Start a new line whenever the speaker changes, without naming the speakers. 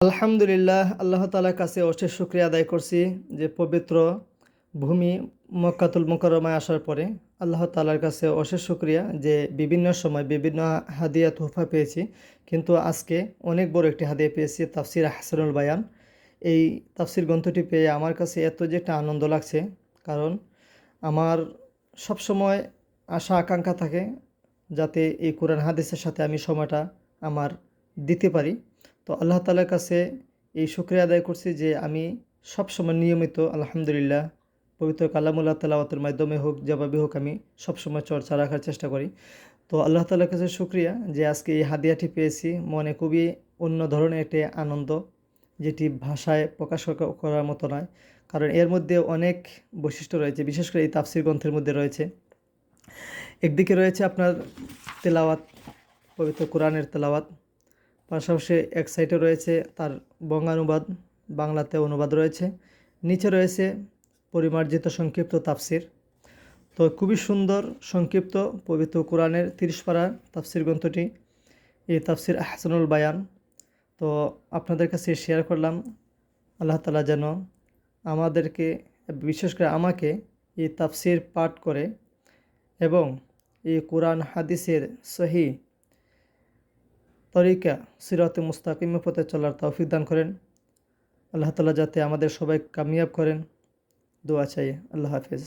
আলহামদুলিল্লাহ, আল্লাহ তাআলার কাছে অশেষ শুকরিয়া আদায় করছি যে পবিত্র ভূমি মক্কাতুল মুকাররমায় আসার পরে আল্লাহ তাআলার কাছে অশেষ শুকরিয়া যে বিভিন্ন সময় বিভিন্ন হাদিয়া তোহফা পেয়েছি, কিন্তু আজকে অনেক বড় একটি হাদিয়া পেয়েছি, তাফসির আহসানুল বায়ান। এই তাফসির গ্রন্থটি পেয়ে আমার কাছে এত যে একটা আনন্দ লাগছে, কারণ আমার সবসময় আশা আকাঙ্ক্ষা থাকে যাতে এই কোরআন হাদিসের সাথে আমি সময়টা আমার দিতে পারি। তো আল্লাহ তাআলার কাছে এই শুকরিয়া আদায় করছি যে আমি সবসময় নিয়মিত আলহামদুলিল্লাহ পবিত্র কালামুল্লাহ তেলাওয়াতের মাধ্যমে হোক যেভাবে হোক আমি সবসময় চর্চা রাখার চেষ্টা করি। তো আল্লাহ তাআলার কাছে শুকরিয়া যে আজকে এই হাদিয়াটি পেয়েছি, মনে খুবই অন্য ধরনের একটি আনন্দ, যেটি ভাষায় প্রকাশ করার মতো নয়। কারণ এর মধ্যে অনেক বৈশিষ্ট্য রয়েছে, বিশেষ করে এই তাফসির গ্রন্থের মধ্যে রয়েছে। একদিকে রয়েছে আপনার তেলাওয়াত, পবিত্র কোরআনের তেলাওয়াত, পাশাপাশি এক সাইডে রয়েছে তার বঙ্গানুবাদ, বাংলাতে অনুবাদ রয়েছে, নিচে রয়েছে পরিমার্জিত সংক্ষিপ্ত তাফসির। তো খুবই সুন্দর সংক্ষিপ্ত পবিত্র কোরআনের 30 পারার তাফসির গ্রন্থটি, এই তাফসির আহসানুল বায়ান। তো আপনাদের কাছে শেয়ার করলাম, আল্লাহ তাআলা যেন আমাদেরকে, বিশেষ করে আমাকে, এই তাফসির পাঠ করে এবং এই কোরআন হাদিসের সহি তরিকা সিরাতে মুস্তাকিমের পথে চলার তৌফিক দান করেন। আল্লাহ তাআলা যাতে আমাদের সবাই কামিয়াব করেন, দোয়া চাই। আল্লাহ হাফেজ।